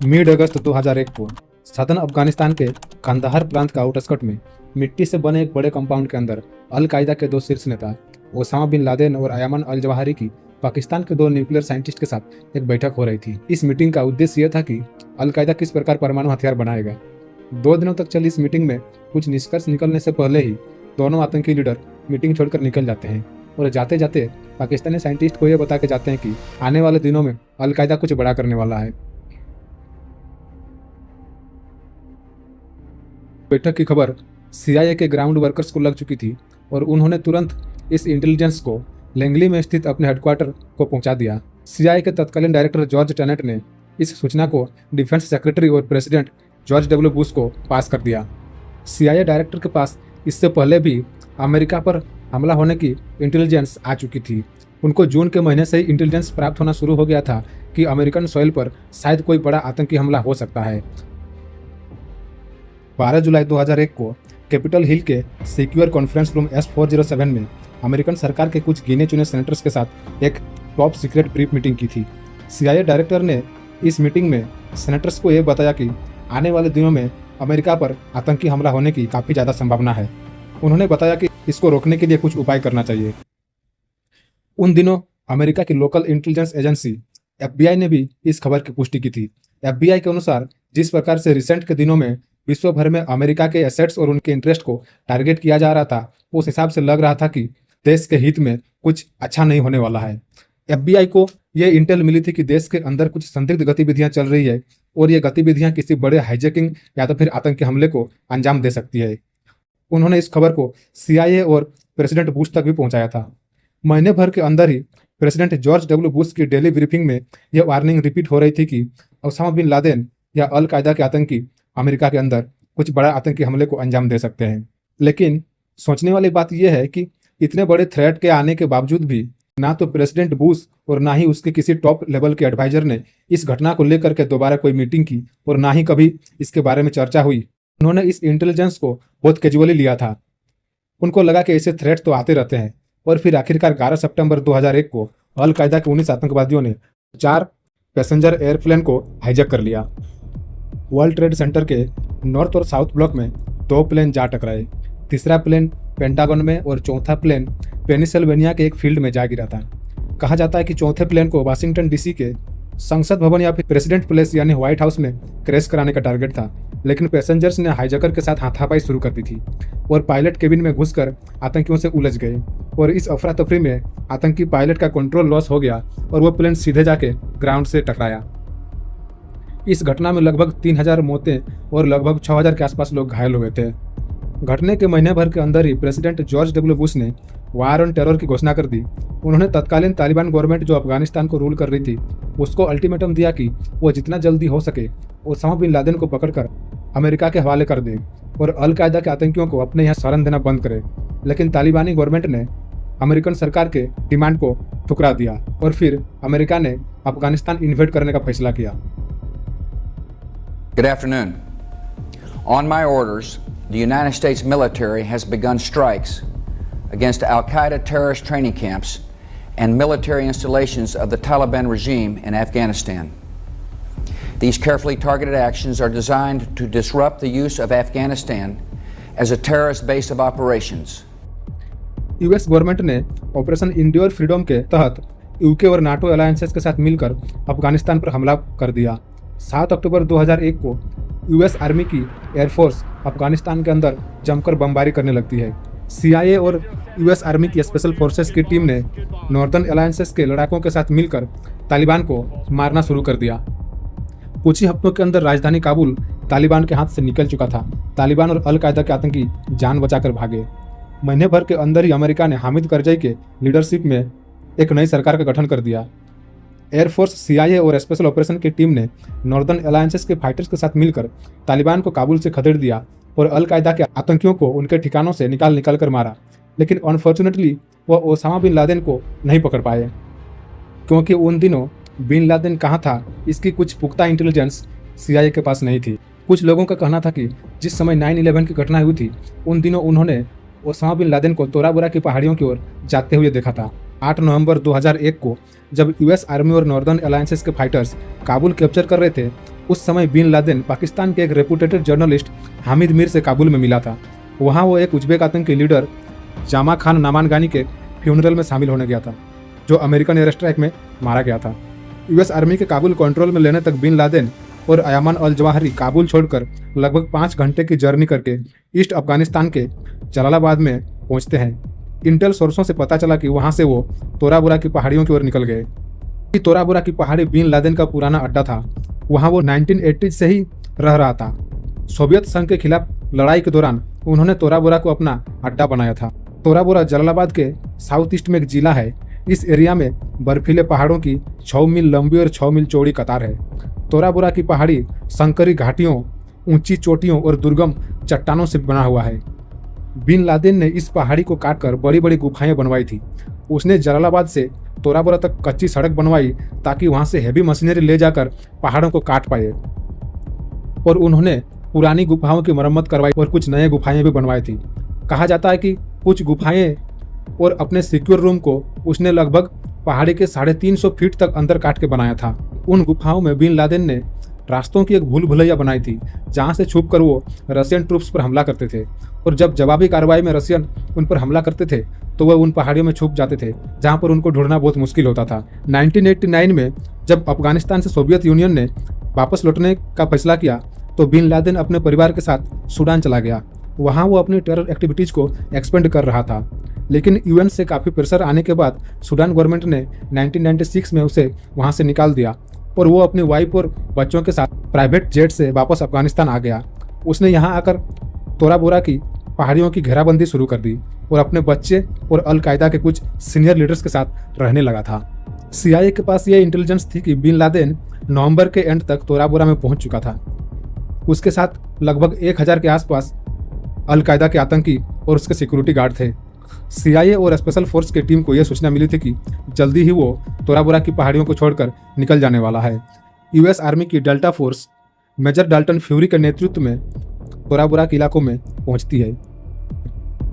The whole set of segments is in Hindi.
मिड अगस्त 2001 को सदर्न अफगानिस्तान के कंदाहार प्रांत का आउटस्कर्ट में मिट्टी से बने एक बड़े कंपाउंड के अंदर अल कायदा के दो शीर्ष नेता ओसामा बिन लादेन और अयमन अल जवाहिरी की पाकिस्तान के दो न्यूक्लियर साइंटिस्ट के साथ एक बैठक हो रही थी। इस मीटिंग का उद्देश्य यह था कि अल कायदा किस प्रकार परमाणु हथियार बनाएगा। 2 दिनों तक चली इस मीटिंग में कुछ निष्कर्ष निकलने से पहले ही दोनों आतंकी लीडर मीटिंग छोड़कर निकल जाते हैं और जाते जाते पाकिस्तानी साइंटिस्ट को यह बता के जाते हैं कि आने वाले दिनों में अल कायदा कुछ बड़ा करने वाला है। बैठक की खबर CIA के ग्राउंड वर्कर्स को लग चुकी थी और उन्होंने तुरंत इस इंटेलिजेंस को लैंगली में स्थित अपने हेडक्वार्टर को पहुंचा दिया। CIA के तत्कालीन डायरेक्टर जॉर्ज टेनेट ने इस सूचना को डिफेंस सेक्रेटरी और प्रेसिडेंट जॉर्ज W बुश को पास कर दिया। CIA डायरेक्टर के पास इससे पहले भी अमेरिका पर हमला होने की इंटेलिजेंस आ चुकी थी। उनको जून के महीने से ही इंटेलिजेंस प्राप्त होना शुरू हो गया था कि अमेरिकन सॉइल पर शायद कोई बड़ा आतंकी हमला हो सकता है। 12 जुलाई 2001 को कैपिटल हिल के सिक्योर कॉन्फ्रेंस रूम S407 में अमेरिकन सरकार के कुछ गिने चुने सेनेटर्स के साथ एक टॉप सीक्रेट ब्रीफ मीटिंग की थी। CIA डायरेक्टर ने इस मीटिंग में सेनेटर्स को यह बताया कि आने वाले दिनों में अमेरिका पर आतंकी हमला होने की काफ़ी ज़्यादा संभावना है। उन्होंने बताया कि इसको रोकने के लिए कुछ उपाय करना चाहिए। उन दिनों अमेरिका की लोकल इंटेलिजेंस एजेंसी FBI ने भी इस खबर की पुष्टि की थी। FBI के अनुसार जिस प्रकार से रिसेंट के दिनों में विश्व भर में अमेरिका के एसेट्स और उनके इंटरेस्ट को टारगेट किया जा रहा था, उस हिसाब से लग रहा था कि देश के हित में कुछ अच्छा नहीं होने वाला है। FBI को यह इंटेल मिली थी कि देश के अंदर कुछ संदिग्ध गतिविधियां चल रही है और ये गतिविधियां किसी बड़े हाईजैकिंग या तो फिर आतंकी हमले को अंजाम दे सकती है। उन्होंने इस खबर को CIA और प्रेसिडेंट बुश तक भी पहुंचाया था। महीने भर के अंदर ही प्रेसिडेंट जॉर्ज W बुश की डेली ब्रीफिंग में यह वार्निंग रिपीट हो रही थी कि ओसामा बिन लादेन या अल कायदा के आतंकी अमेरिका के अंदर कुछ बड़ा आतंकी हमले को अंजाम दे सकते हैं। लेकिन सोचने वाली बात यह है कि इतने बड़े थ्रेट के आने के बावजूद भी ना तो प्रेसिडेंट बुश और ना ही उसके किसी टॉप लेवल के एडवाइजर ने इस घटना को लेकर के दोबारा कोई मीटिंग की और ना ही कभी इसके बारे में चर्चा हुई। उन्होंने इस इंटेलिजेंस को बहुत कैजुअली लिया था। उनको लगा कि ऐसे थ्रेट तो आते रहते हैं और फिर आखिरकार 11 सितंबर 2001 को अल कायदा के 19 आतंकवादियों ने 4 पैसेंजर एयरप्लेन को हाईजैक कर लिया। वर्ल्ड ट्रेड सेंटर के नॉर्थ और साउथ ब्लॉक में 2 प्लेन जा टकराए। तीसरा प्लेन पेंटागन में और चौथा प्लेन पेनिसिल्वेनिया के एक फील्ड में जा गिरा था। कहा जाता है कि चौथे प्लेन को वाशिंगटन DC के संसद भवन या फिर प्रेसिडेंट प्लेस यानी व्हाइट हाउस में क्रैश कराने का टारगेट था, लेकिन पैसेंजर्स ने हाईजैकर के साथ हाथापाई शुरू कर दी थी और पायलट केबिन में घुसकर आतंकियों से उलझ गए और इस अफरा तफरी में आतंकी पायलट का कंट्रोल लॉस हो गया और वो प्लेन सीधे जाके ग्राउंड से टकराया। इस घटना में लगभग 3000 मौतें और लगभग 6000 के आसपास लोग घायल हुए थे। घटने के महीने भर के अंदर ही प्रेसिडेंट जॉर्ज W बुश ने वार ऑन टेरर की घोषणा कर दी। उन्होंने तत्कालीन तालिबान गवर्नमेंट जो अफगानिस्तान को रूल कर रही थी उसको अल्टीमेटम दिया कि वो जितना जल्दी हो सके ओसामा बिन लादेन को पकड़कर अमेरिका के हवाले कर दे और अल कायदा के आतंकियों को अपने यहाँ शरण देना बंद करे। लेकिन तालिबानी गवर्नमेंट ने अमेरिकन सरकार के डिमांड को ठुकरा दिया और फिर अमेरिका ने अफगानिस्तान इन्वेड करने का फैसला किया। Good afternoon. On my orders, the United States military has begun strikes against Al-Qaeda terrorist training camps and military installations of the Taliban regime in Afghanistan. These carefully targeted actions are designed to disrupt the use of Afghanistan as a terrorist base of operations. US government ने ऑपरेशन इंड्योर फ्रीडम के तहत UK और NATO अलायंसेस के साथ मिलकर अफगानिस्तान पर हमला कर दिया। 7 अक्टूबर 2001 को US आर्मी की एयरफोर्स अफगानिस्तान के अंदर जमकर बमबारी करने लगती है। CIA और US आर्मी की स्पेशल फोर्सेस की टीम ने नॉर्दर्न अलायंसेस के लड़ाकों के साथ मिलकर तालिबान को मारना शुरू कर दिया। कुछ ही हफ्तों के अंदर राजधानी काबुल तालिबान के हाथ से निकल चुका था। तालिबान और अल कायदा के आतंकी जान बचाकर भागे। महीने भर के अंदर ही अमेरिका ने हामिद करजई के लीडरशिप में एक नई सरकार का गठन कर दिया। एयरफोर्स, CIA और स्पेशल ऑपरेशन की टीम ने नॉर्दर्न अलायंसेस के फाइटर्स के साथ मिलकर तालिबान को काबुल से खदेड़ दिया और अल कायदा के आतंकियों को उनके ठिकानों से निकाल कर मारा। लेकिन अनफॉर्चुनेटली वह ओसामा बिन लादेन को नहीं पकड़ पाए, क्योंकि उन दिनों बिन लादेन कहाँ था इसकी कुछ पुख्ता इंटेलिजेंस CIA के पास नहीं थी। कुछ लोगों का कहना था कि जिस समय 9/11 की घटना हुई थी उन दिनों उन्होंने ओसामा बिन लादेन को तोरा बोरा की पहाड़ियों की ओर जाते हुए देखा था। 8 नवंबर 2001 को जब यूएस आर्मी और नॉर्दर्न अलायंसेस के फाइटर्स काबुल कैप्चर कर रहे थे, उस समय बिन लादेन पाकिस्तान के एक रेपुटेटेड जर्नलिस्ट हामिद मीर से काबुल में मिला था। वहाँ वो एक उज्बेक आतंकी लीडर जामा खान नामानगानी के फ्यूनरल में शामिल होने गया था, जो अमेरिकन एयर स्ट्राइक में मारा गया था। यूएस आर्मी के काबुल कंट्रोल में लेने तक बिन लादेन और अयामन अल जवाहरी काबुल छोड़कर लगभग 5 घंटे की जर्नी करके ईस्ट अफगानिस्तान के जलालाबाद में पहुंचते हैं। इंटेल सोर्सों से पता चला कि वहां से वो तोरा बोरा की पहाड़ियों की ओर निकल गए। तोरा बोरा की पहाड़ी बिन लादेन का पुराना अड्डा था। वहां वो 1980 से ही रह रहा था। सोवियत संघ के खिलाफ लड़ाई के दौरान उन्होंने तोरा बोरा को अपना अड्डा बनाया था। तोरा बोरा जलालाबाद के साउथ ईस्ट में एक जिला है। इस एरिया में बर्फीले पहाड़ों की 6 मील लंबी और 6 मील चौड़ी कतार है। तोरा बोरा की पहाड़ी संकरी घाटियों, ऊंची चोटियों और दुर्गम चट्टानों से बना हुआ है। बिन लादेन ने इस पहाड़ी को काटकर बड़ी बड़ी गुफाएं बनवाई थी। उसने जलालाबाद से तोरा बोरा तक कच्ची सड़क बनवाई ताकि वहां से हैवी मशीनरी ले जाकर पहाड़ों को काट पाए। और उन्होंने पुरानी गुफाओं की मरम्मत करवाई और कुछ नए गुफाएं भी बनवाई थी। कहा जाता है कि कुछ गुफाएं और अपने सिक्योर रूम को उसने लगभग पहाड़ी के 350 फीट तक अंदर काट के बनाया था। उन गुफाओं में बिन लादेन ने रास्तों की एक भूल भुलैया बनाई थी, जहां से छुपकर वो रशियन ट्रूप्स पर हमला करते थे। और जब जवाबी कार्रवाई में रशियन उन पर हमला करते थे तो वह उन पहाड़ियों में छुप जाते थे, जहां पर उनको ढूंढना बहुत मुश्किल होता था। 1989 में जब अफगानिस्तान से सोवियत यूनियन ने वापस लौटने का फैसला किया तो बिन लादेन अपने परिवार के साथ सूडान चला गया। वहाँ वो अपनी टेरर एक्टिविटीज को एक्सपेंड कर रहा था, लेकिन यूएन से काफ़ी प्रेशर आने के बाद सूडान गवर्नमेंट ने 1996 में उसे वहाँ से निकाल दिया और वो अपनी वाइफ और बच्चों के साथ प्राइवेट जेट से वापस अफगानिस्तान आ गया। उसने यहाँ आकर तोरा बोरा की पहाड़ियों की घेराबंदी शुरू कर दी और अपने बच्चे और अल कायदा के कुछ सीनियर लीडर्स के साथ रहने लगा था। CIA के पास ये इंटेलिजेंस थी कि बिन लादेन नवंबर के एंड तक तोरा बोरा में पहुंच चुका था। उसके साथ लगभग 1000 के आसपास अल कायदा के आतंकी और उसके सिक्योरिटी गार्ड थे। CIA और स्पेशल फोर्स की टीम को यह सूचना मिली थी कि जल्दी ही वो तोरा बोरा की पहाड़ियों को छोड़कर निकल जाने वाला है। यूएस आर्मी की Delta Force Major Dalton Fury के नेतृत्व में तोरा बोरा के इलाकों में पहुंचती है।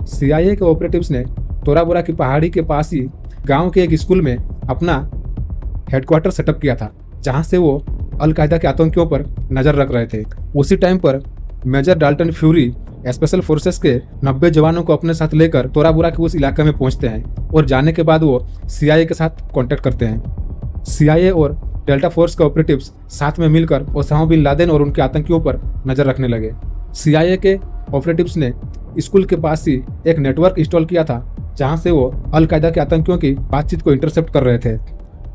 CIA के ऑपरेटिव्स ने तोरा बोरा की पहाड़ी के पास ही गांव के एक स्कूल में अपना हेडक्वार्टर सेटअप किया था, जहां से वो अल कायदा के आतंकियों पर नजर रख रहे थे। उसी टाइम पर Major Dalton Fury special forces के 90 जवानों को अपने साथ लेकर तोरा बोरा के उस इलाके में पहुंचते हैं और जाने के बाद वो CIA के साथ कांटेक्ट करते हैं। CIA और डेल्टा फोर्स के ऑपरेटिव्स साथ में मिलकर ओसामा बिन लादेन और उनके आतंकियों पर नजर रखने लगे। CIA के ऑपरेटिव्स ने स्कूल के पास ही एक नेटवर्क इंस्टॉल किया था, जहां से वो अल कायदा के आतंकियों की बातचीत को इंटरसेप्ट कर रहे थे।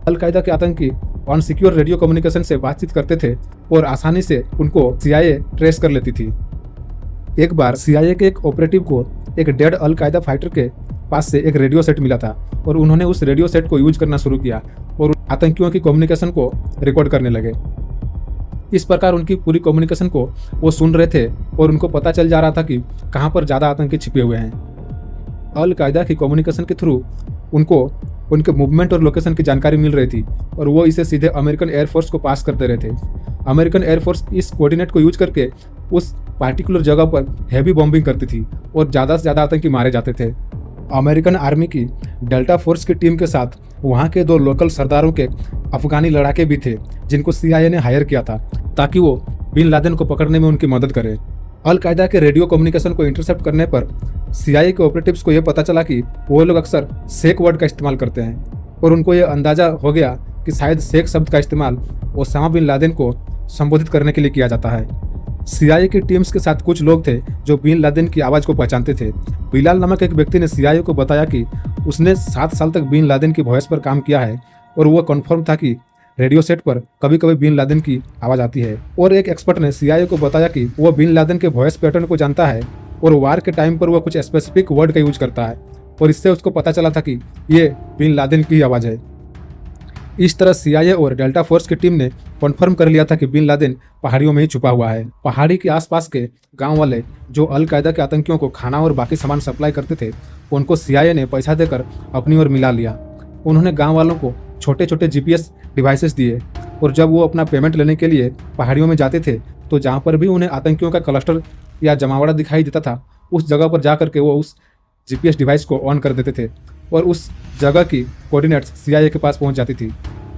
अल कायदा के आतंकी अनसिक्योर रेडियो कम्युनिकेशन से बातचीत करते थे और आसानी से उनको CIA ट्रेस कर लेती थी। एक बार CIA के एक ऑपरेटिव को एक डेड अल कायदा फाइटर के पास से एक रेडियो सेट मिला था और उन्होंने उस रेडियो सेट को यूज करना शुरू किया और आतंकियों की कम्युनिकेशन को रिकॉर्ड करने लगे। इस प्रकार उनकी पूरी कम्युनिकेशन को वो सुन रहे थे और उनको पता चल जा रहा था कि कहाँ पर ज़्यादा आतंकी छिपे हुए हैं। अल कायदा की कम्युनिकेशन के थ्रू उनको उनके मूवमेंट और लोकेशन की जानकारी मिल रही थी और वो इसे सीधे अमेरिकन एयरफोर्स को पास कर दे रहे थे। अमेरिकन एयरफोर्स इस कोऑर्डिनेट को यूज करके उस पार्टिकुलर जगह पर हैवी बॉम्बिंग करती थी और ज़्यादा से ज़्यादा आतंकी मारे जाते थे। अमेरिकन आर्मी की डेल्टा फोर्स की टीम के साथ वहाँ के 2 लोकल सरदारों के अफगानी लड़ाके भी थे, जिनको CIA ने हायर किया था ताकि वो बिन लादेन को पकड़ने में उनकी मदद करे। अल कायदा के रेडियो कम्युनिकेशन को इंटरसेप्ट करने पर CIA के ऑपरेटिव्स को यह पता चला कि वो लोग अक्सर शेख वर्ड का इस्तेमाल करते हैं और उनको यह अंदाजा हो गया कि शायद शेख शब्द का इस्तेमाल ओसामा बिन लादेन को संबोधित करने के लिए किया जाता है। CIA की टीम्स के साथ कुछ लोग थे जो बिन लादेन की आवाज़ को पहचानते थे। बिलाल नामक एक व्यक्ति ने CIA को बताया कि उसने 7 साल तक बिन लादेन की वॉइस पर काम किया है और वह कन्फर्म था कि रेडियो सेट पर कभी कभी बिन लादेन की आवाज़ आती है। और एक एक्सपर्ट ने CIA को बताया कि वह बिन लादेन के वॉइस पैटर्न को जानता है और वार के टाइम पर वह कुछ स्पेसिफिक वर्ड का यूज करता है और इससे उसको पता चला था कि ये बिन लादेन की आवाज़ है। इस तरह CIA और डेल्टा फोर्स की टीम ने कन्फर्म कर लिया था कि बिन लादेन पहाड़ियों में ही छुपा हुआ है। पहाड़ी के आसपास के गांव वाले जो अल कायदा के आतंकियों को खाना और बाकी सामान सप्लाई करते थे, उनको CIA ने पैसा देकर अपनी ओर मिला लिया। उन्होंने गांव वालों को छोटे छोटे GPS डिवाइसेस दिए और जब वो अपना पेमेंट लेने के लिए पहाड़ियों में जाते थे तो जहाँ पर भी उन्हें आतंकियों का क्लस्टर या जमावड़ा दिखाई देता था, उस जगह पर जा करके वो उस GPS डिवाइस को ऑन कर देते थे और उस जगह की कोऑर्डिनेट्स CIA के पास पहुंच जाती थी।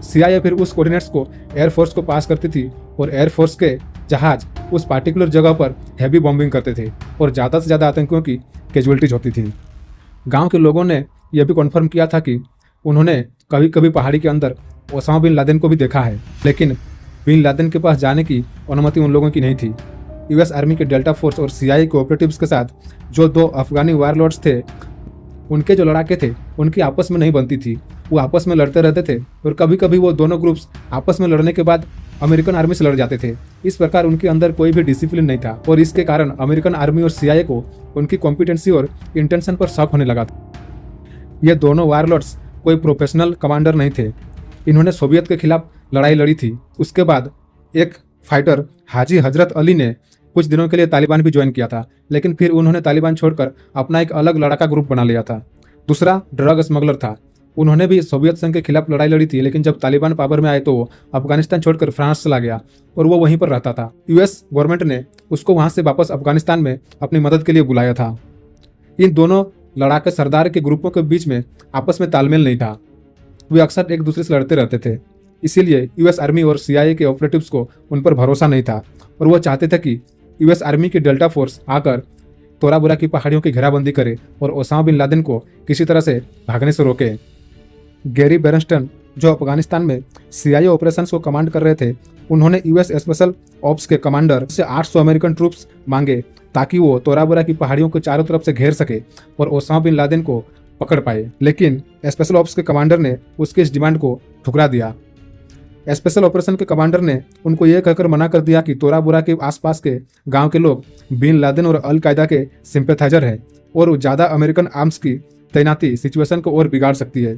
CIA फिर उस कोऑर्डिनेट्स को एयरफोर्स को पास करती थी और एयरफोर्स के जहाज उस पार्टिकुलर जगह पर हैवी बॉम्बिंग करते थे और ज़्यादा से ज़्यादा आतंकियों की कैजुअलिटीज होती थी। गांव के लोगों ने यह भी कन्फर्म किया था कि उन्होंने कभी कभी पहाड़ी के अंदर ओसामा बिन लादेन को भी देखा है, लेकिन बिन लादेन के पास जाने की अनुमति उन लोगों की नहीं थी। US आर्मी के डेल्टा फोर्स और CIA के ऑपरेटिव्स के साथ जो 2 अफगानी वारलॉर्ड्स थे, उनके जो लड़ाके थे उनकी आपस में नहीं बनती थी। वो आपस में लड़ते रहते थे और कभी कभी वो दोनों ग्रुप्स आपस में लड़ने के बाद अमेरिकन आर्मी से लड़ जाते थे। इस प्रकार उनके अंदर कोई भी डिसिप्लिन नहीं था और इसके कारण अमेरिकन आर्मी और CIA को उनकी कॉम्पिटेंसी और इंटेंशन पर शक होने लगा था। ये दोनों वारलॉर्ड्स कोई प्रोफेशनल कमांडर नहीं थे। इन्होंने सोवियत के खिलाफ लड़ाई लड़ी थी। उसके बाद एक फाइटर हाजी हजरत अली ने कुछ दिनों के लिए तालिबान भी ज्वाइन किया था, लेकिन फिर उन्होंने तालिबान छोड़कर अपना एक अलग लड़ाका ग्रुप बना लिया था। दूसरा ड्रग स्मगलर था। उन्होंने भी सोवियत संघ के खिलाफ लड़ाई लड़ी थी, लेकिन जब तालिबान पावर में आए तो वो अफगानिस्तान छोड़कर फ्रांस चला गया और वो वहीं पर रहता था। US गवर्नमेंट ने उसको वहां से वापस अफगानिस्तान में अपनी मदद के लिए बुलाया था। इन दोनों लड़ाके सरदार के ग्रुपों के बीच में आपस में तालमेल नहीं था। वे अक्सर एक दूसरे से लड़ते रहते थे। इसीलिए US आर्मी और CIA के ऑपरेटिव्स को उन पर भरोसा नहीं था और वो चाहते थे कि US आर्मी की डेल्टा फोर्स आकर तोरा बोरा की पहाड़ियों की घेराबंदी करे और ओसामा बिन लादेन को किसी तरह से भागने से रोके। गैरी बेरनस्टन, जो अफगानिस्तान में CIA ऑपरेशंस को कमांड कर रहे थे, उन्होंने US स्पेशल ऑप्स के कमांडर से 800 अमेरिकन ट्रूप्स मांगे ताकि वो तोरा बोरा की पहाड़ियों को चारों तरफ से घेर सके और ओसामा बिन लादेन को पकड़ पाए। लेकिन स्पेशल ऑप्स के कमांडर ने उसकी इस डिमांड को ठुकरा दिया। स्पेशल ऑपरेशन के कमांडर ने उनको यह कहकर मना कर दिया कि तोरा बोरा के आसपास के गांव के लोग बिन लादेन और अल कायदा के सिंपैथाइजर हैं और ज़्यादा अमेरिकन आर्म्स की तैनाती सिचुएशन को और बिगाड़ सकती है।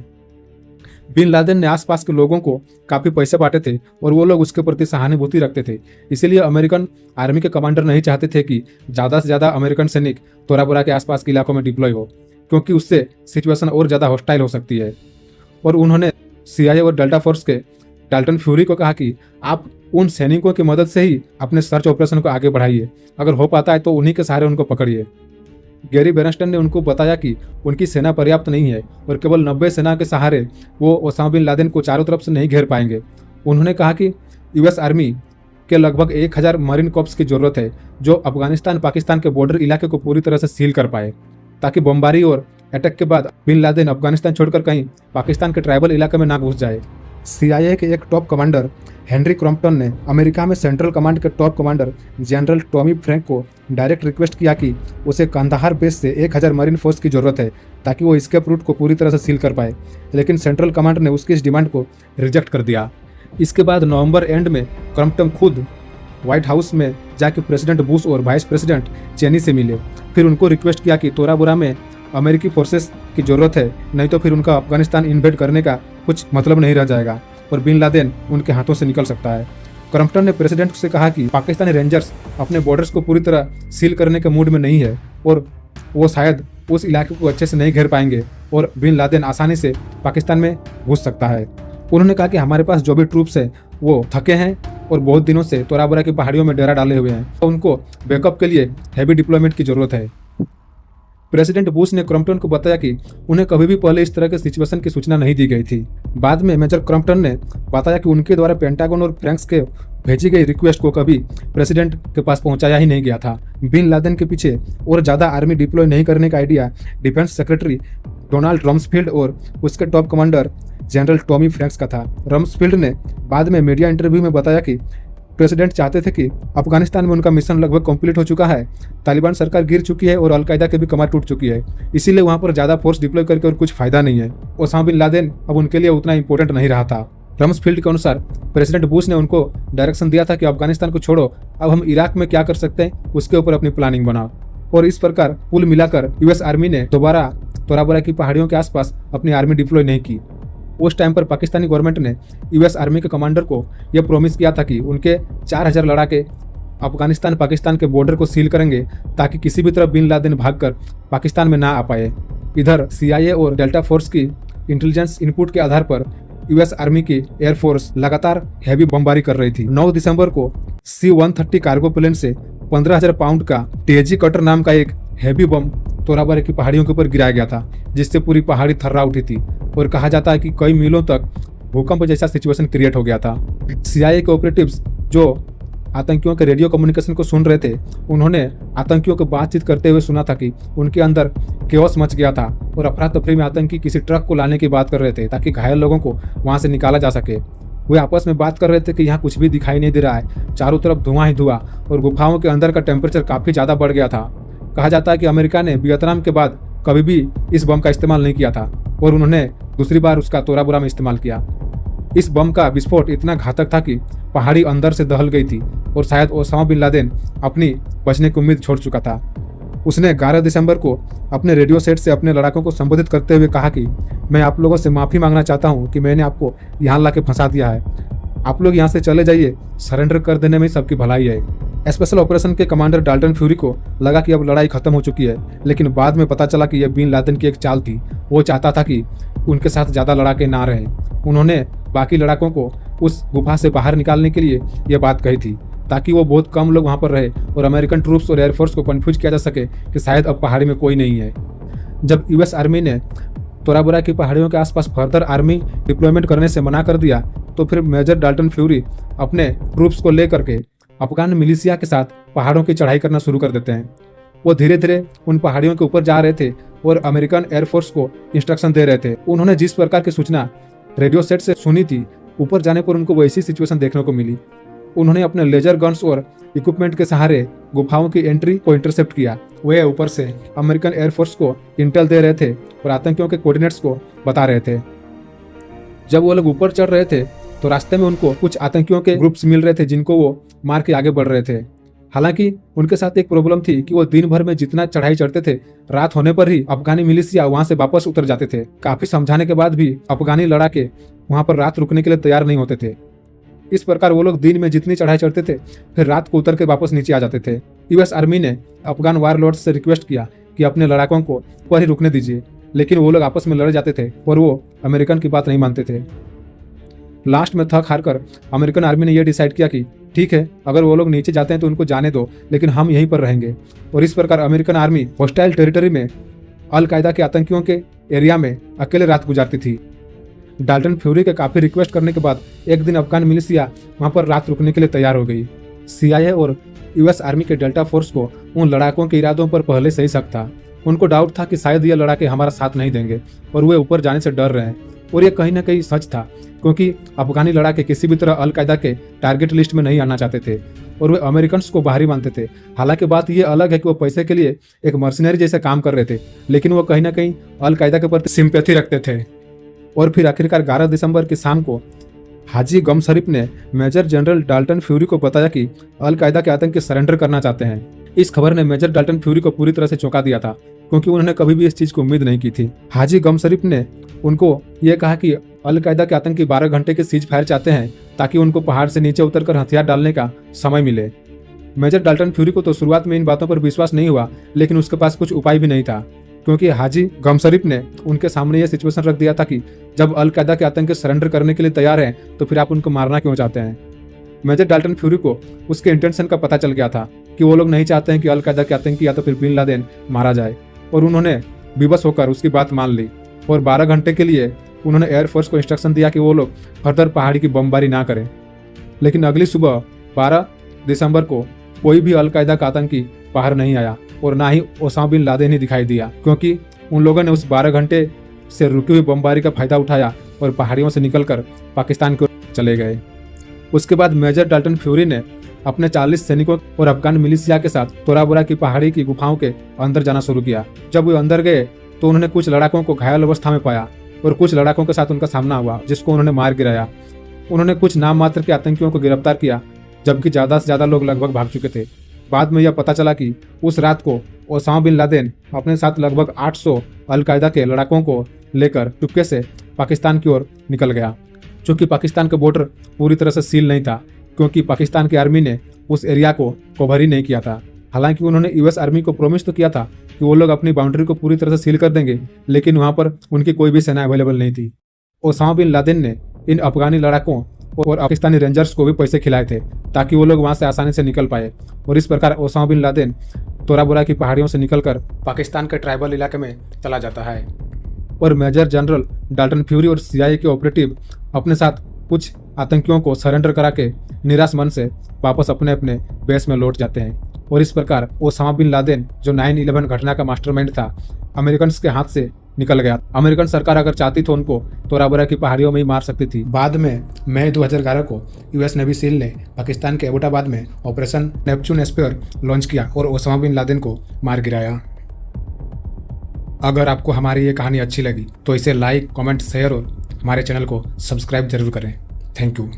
बिन लादेन ने आसपास के लोगों को काफ़ी पैसे बांटे थे और वो लोग उसके प्रति सहानुभूति रखते थे। इसीलिए अमेरिकन आर्मी के कमांडर नहीं चाहते थे कि ज़्यादा से ज़्यादा अमेरिकन सैनिक तोरा बोरा के आसपास के इलाकों में डिप्लॉय हो, क्योंकि उससे सिचुएशन और ज़्यादा हॉस्टाइल हो सकती है। और उन्होंने CIA और डेल्टा फोर्स के डाल्टन फ्यूरी को कहा कि आप उन सैनिकों की मदद से ही अपने सर्च ऑपरेशन को आगे बढ़ाइए, अगर हो पाता है तो उन्हीं के सहारे उनको पकड़िए। गैरी बेरनस्टन ने उनको बताया कि उनकी सेना पर्याप्त नहीं है और केवल 90 सेना के सहारे वो ओसामा बिन लादेन को चारों तरफ से नहीं घेर पाएंगे। उन्होंने कहा कि US आर्मी के लगभग 1000 मरीन कॉर्प्स की जरूरत है जो अफगानिस्तान पाकिस्तान के बॉर्डर इलाके को पूरी तरह से सील कर पाए, ताकि बमबारी और अटैक के बाद बिन लादेन अफगानिस्तान छोड़कर कहीं पाकिस्तान के ट्राइबल इलाके में ना घुस जाए। CIA के एक टॉप कमांडर हेनरी क्रॉम्पटन ने अमेरिका में सेंट्रल कमांड के top commander general Tommy Frank को डायरेक्ट रिक्वेस्ट किया कि उसे कंदाहार बेस से 1000 मरीन फोर्स की जरूरत है ताकि वो एस्केप रूट को पूरी तरह से सील कर पाए, लेकिन सेंट्रल कमांड ने उसकी इस डिमांड को रिजेक्ट कर दिया। इसके बाद नवंबर एंड में क्रॉम्पटन खुद व्हाइट हाउस में जाके प्रेसिडेंट बुश और वाइस प्रेसिडेंट चेनी से मिले। फिर उनको रिक्वेस्ट किया कि तोरा बोरा में अमेरिकी फोर्सेस की जरूरत है, नहीं तो फिर उनका अफगानिस्तान इन्वेड करने का कुछ मतलब नहीं रह जाएगा और बिन लादेन उनके हाथों से निकल सकता है। क्रॉम्पटन ने प्रेसिडेंट से कहा कि पाकिस्तानी रेंजर्स अपने बॉर्डर्स को पूरी तरह सील करने के मूड में नहीं है और वो शायद उस इलाके को अच्छे से नहीं घेर पाएंगे और बिन लादेन आसानी से पाकिस्तान में घुस सकता है। उन्होंने कहा कि हमारे पास जो भी ट्रूप्स हैं वो थके हैं और बहुत दिनों से तोरा बोरा की पहाड़ियों में डेरा डाले हुए हैं, तो उनको बैकअप के लिए हैवी डिप्लॉयमेंट की जरूरत है। प्रेसिडेंट बुश ने क्रॉम्पटन को बताया कि उन्हें कभी भी पहले इस तरह के सिचुएशन की सूचना नहीं दी गई थी। बाद में मेजर क्रॉम्पटन ने बताया कि उनके द्वारा पेंटागन और फ्रैंक्स के भेजी गई रिक्वेस्ट को कभी प्रेसिडेंट के पास पहुंचाया ही नहीं गया था। बिन लादेन के पीछे और ज़्यादा आर्मी डिप्लॉय नहीं करने का आइडिया डिफेंस सेक्रेटरी डोनाल्ड रम्सफील्ड और उसके top commander general Tommy Franks का था। रम्सफील्ड ने बाद में मीडिया इंटरव्यू में बताया कि प्रेसिडेंट चाहते थे कि अफगानिस्तान में उनका मिशन लगभग कंप्लीट हो चुका है, तालिबान सरकार गिर चुकी है और अलकायदा की भी कमर टूट चुकी है, इसीलिए वहां पर ज़्यादा फोर्स डिप्लॉय करके और कुछ फायदा नहीं है। ओसामा बिन लादेन अब उनके लिए उतना इंपॉर्टेंट नहीं रहा था। रम्सफील्ड के अनुसार प्रेसिडेंट बुश ने उनको डायरेक्शन दिया था कि अफगानिस्तान को छोड़ो, अब हम इराक में क्या कर सकते हैं उसके ऊपर अपनी प्लानिंग बनाओ। और इस प्रकार कुल मिलाकर US आर्मी ने दोबारा तोरा बोरा की पहाड़ियों के आसपास अपनी आर्मी डिप्लॉय नहीं की। उस टाइम पर पाकिस्तानी गवर्नमेंट ने US आर्मी के कमांडर को यह प्रॉमिस किया था कि उनके 4000 लड़ाके अफगानिस्तान पाकिस्तान के बॉर्डर को सील करेंगे ताकि किसी भी तरफ बिन लादेन भागकर पाकिस्तान में ना आ पाए। इधर CIA और डेल्टा फोर्स की इंटेलिजेंस इनपुट के आधार पर US आर्मी की एयरफोर्स लगातार हैवी बमबारी कर रही थी। 9 दिसंबर को C-130 कार्गो प्लेन से 15,000 पाउंड का TG कटर नाम का एक हैवी बम तोराबरा की पहाड़ियों के ऊपर गिराया गया था, जिससे पूरी पहाड़ी थर्रा उठी थी और कहा जाता है कि कई मीलों तक भूकंप जैसा सिचुएशन क्रिएट हो गया था। CIA के ऑपरेटिव्स जो आतंकियों के रेडियो कम्युनिकेशन को सुन रहे थे, उन्होंने आतंकियों को बातचीत करते हुए सुना था कि उनके अंदर केओस मच गया था और अफरा तफरी में आतंकी किसी ट्रक को लाने की बात कर रहे थे ताकि घायल लोगों को वहां से निकाला जा सके। वे आपस में बात कर रहे थे कि यहाँ कुछ भी दिखाई नहीं दे रहा है, चारों तरफ धुआं ही धुआं और गुफाओं के अंदर का टेम्परेचर काफी ज्यादा बढ़ गया था। कहा जाता है कि अमेरिका ने वियतनाम के बाद कभी भी इस बम का इस्तेमाल नहीं किया था और उन्होंने दूसरी बार उसका तोराबरा में इस्तेमाल किया। इस बम का विस्फोट इतना घातक था कि पहाड़ी अंदर से दहल गई थी और शायद ओसामा बिन लादेन अपनी बचने की उम्मीद छोड़ चुका था। उसने 11 दिसंबर को अपने रेडियो सेट से अपने लड़ाकों को संबोधित करते हुए कहा कि मैं आप लोगों से माफी मांगना चाहता हूं कि मैंने आपको यहाँ ला के फंसा दिया है। आप लोग यहाँ से चले जाइए, सरेंडर कर देने में सबकी भलाई है। स्पेशल ऑपरेशन के कमांडर डाल्टन फ्यूरी को लगा कि अब लड़ाई खत्म हो चुकी है, लेकिन बाद में पता चला कि यह बिन लादेन की एक चाल थी। वो चाहता था कि उनके साथ ज्यादा लड़ाके ना रहे। उन्होंने बाकी लड़ाकों को उस गुफा से बाहर निकालने के लिए यह बात कही थी ताकि वो बहुत कम लोग वहां पर रहे और अमेरिकन ट्रूप्स और एयरफोर्स को कंफ्यूज किया जा सके कि शायद अब पहाड़ी में कोई नहीं है। जब US आर्मी ने तोराबरा की पहाड़ियों के आसपास फर्दर आर्मी डिप्लॉयमेंट करने से मना कर दिया, तो फिर मेजर डाल्टन फ्यूरी अपने ट्रूप्स को लेकर के अफगान मिलिशिया के साथ पहाड़ों की चढ़ाई करना शुरू कर देते हैं। वो धीरे धीरे उन पहाड़ियों के ऊपर जा रहे थे और अमेरिकन एयरफोर्स को इंस्ट्रक्शन दे रहे थे। उन्होंने जिस प्रकार की सूचना रेडियो सेट से सुनी थी, ऊपर जाने पर उनको वैसी सिचुएशन देखने को मिली। उन्होंने अपने लेजर गन्स और इक्विपमेंट के सहारे गुफाओं की एंट्री को इंटरसेप्ट किया। वे ऊपर से अमेरिकन एयरफोर्स को इंटेल दे रहे थे और आतंकियों के कोऑर्डिनेट्स को बता रहे थे। जब वो लोग ऊपर चढ़ रहे थे तो रास्ते में उनको कुछ आतंकियों के ग्रुप्स मिल रहे थे जिनको वो मार के आगे बढ़ रहे थे। हालांकि उनके साथ एक प्रॉब्लम थी कि वो दिन भर में जितना चढ़ाई चढ़ते थे, रात होने पर ही अफगानी मिलिशिया वहां से वापस उतर जाते थे। काफी समझाने के बाद भी अफगानी लड़ाके वहां पर रात रुकने के लिए तैयार नहीं होते थे। इस प्रकार वो लोग दिन में जितनी चढ़ाई चढ़ते थे, फिर रात को उतर के वापस नीचे आ जाते थे। US आर्मी ने अफगान वारलॉर्ड्स से रिक्वेस्ट किया कि अपने लड़ाकों को ऊपर ही रुकने दीजिए, लेकिन वो लोग आपस में लड़ जाते थे और वो अमेरिकन की बात नहीं मानते थे। लास्ट में थक हार कर अमेरिकन आर्मी ने यह डिसाइड किया कि ठीक है, अगर वो लोग नीचे जाते हैं तो उनको जाने दो, लेकिन हम यहीं पर रहेंगे। और इस प्रकार अमेरिकन आर्मी होस्टाइल टेरिटरी में अल कायदा के आतंकियों के एरिया में अकेले रात गुजारती थी। डाल्टन फ्यूरी के काफी रिक्वेस्ट करने के बाद एक दिन अफगान मिलिशिया वहां पर रात रुकने के लिए तैयार हो गई। CIA और US आर्मी के डेल्टा फोर्स को उन लड़ाकों के इरादों पर पहले से ही शक था। उनको डाउट था कि शायद ये लड़ाके हमारा साथ नहीं देंगे और वे ऊपर जाने से डर रहे हैं। और ये कहीं ना कहीं सच था, क्योंकि अफगानी लड़ाके किसी भी तरह अल कायदा के टारगेट लिस्ट में नहीं आना चाहते थे और वे अमेरिकन को बाहरी मानते थे। हालांकि बात यह अलग है कि वो पैसे के लिए एक मर्सिनरी जैसे काम कर रहे थे, लेकिन वो कहीं ना कहीं अल कायदा के प्रति सिंपैथी रखते थे। और फिर आखिरकार 11 दिसंबर की शाम को हाजी गम शरीफ ने मेजर जनरल डाल्टन फ्यूरी को बताया कि अल कायदा के आतंकी सरेंडर करना चाहते हैं। इस खबर ने मेजर डाल्टन फ्यूरी को पूरी तरह से चौंका दिया था, क्योंकि उन्होंने कभी भी इस चीज की उम्मीद नहीं की थी। हाजी गम शरीफ ने उनको यह कहा कि अल कायदा के आतंकी 12 घंटे के सीज फायर चाहते हैं ताकि उनको पहाड़ से नीचे उतरकर हथियार डालने का समय मिले। मेजर डाल्टन फ्यूरी को तो शुरुआत में इन बातों पर विश्वास नहीं हुआ, लेकिन उसके पास कुछ उपाय भी नहीं था, क्योंकि हाजी गम शरीफ ने उनके सामने यह सिचुएशन रख दिया था कि जब अल कायदा के आतंकी सरेंडर करने के लिए तैयार हैं तो फिर आप उनको मारना क्यों चाहते हैं। मेजर डाल्टन फ्यूरी को उसके इंटेंशन का पता चल गया था कि वो लोग नहीं चाहते हैं कि अल कायदा के आतंकी या तो फिर बिन लादेन मारा जाए, और उन्होंने विवश होकर उसकी बात मान ली। और 12 घंटे के लिए उन्होंने एयरफोर्स को इंस्ट्रक्शन दिया कि वो लोग फर्दर पहाड़ी की बमबारी ना करें। लेकिन अगली सुबह 12 दिसंबर को कोई भी अल कायदा का आतंकी बाहर नहीं आया और ना ही ओसामा बिन लादेन ही दिखाई दिया, क्योंकि उन लोगों ने उस 12 घंटे से रुकी हुई बमबारी का फायदा उठाया और पहाड़ियों से निकलकर पाकिस्तान की ओर चले गए। उसके बाद मेजर डाल्टन फ्यूरी ने अपने 40 सैनिकों और अफगान मिलिशिया के साथ तोराबरा की पहाड़ी की गुफाओं के अंदर जाना शुरू किया। जब वे अंदर गए तो उन्होंने कुछ लड़ाकों को घायल अवस्था में पाया और कुछ लड़ाकों के साथ उनका सामना हुआ, जिसको उन्होंने मार गिराया। उन्होंने कुछ नाम मात्र के आतंकियों को गिरफ्तार किया, जबकि ज्यादा से ज्यादा लोग लगभग भाग चुके थे। बाद में यह पता चला कि उस रात को ओसामा बिन लादेन अपने साथ लगभग 800 अल कायदा के लड़ाकों को लेकर चुपके से पाकिस्तान की ओर निकल गया। चूंकि पाकिस्तान का बॉर्डर पूरी तरह से सील नहीं था, क्योंकि पाकिस्तान की आर्मी ने उस एरिया को कवर ही नहीं किया था। हालांकि उन्होंने US आर्मी को प्रॉमिस तो किया था कि वो लोग अपनी बाउंड्री को पूरी तरह से सील कर देंगे, लेकिन वहां पर उनकी कोई भी सेना अवेलेबल नहीं थी। ओसामा बिन लादेन ने इन अफगानी लड़ाकों और पाकिस्तानी रेंजर्स को भी पैसे खिलाए थे ताकि वो लोग वहां से आसानी से निकल पाए, और इस प्रकार ओसामा बिन लादेन तोरा बोरा की पहाड़ियों से निकलकर पाकिस्तान के ट्राइबल इलाके में चला जाता है और मेजर जनरल डाल्टन फ्यूरी और CIA के ऑपरेटिव अपने साथ कुछ आतंकियों को सरेंडर करा के निराश मन से वापस अपने अपने बेस में लौट जाते हैं। और इस प्रकार ओसामा बिन लादेन, जो 9/11 घटना का मास्टरमाइंड था, अमेरिकन के हाथ से निकल गया। अमेरिकन सरकार अगर चाहती तो उनको तोरा बोरा की पहाड़ियों में ही मार सकती थी। बाद में मई 2011 को US नेवी सील ने पाकिस्तान के एबोटाबाद में ऑपरेशन नेपच्यून स्पेयर लॉन्च किया और ओसामा बिन लादेन को मार गिराया। अगर आपको हमारी ये कहानी अच्छी लगी तो इसे लाइक, कमेंट, शेयर और हमारे चैनल को सब्सक्राइब जरूर करें। Thank you.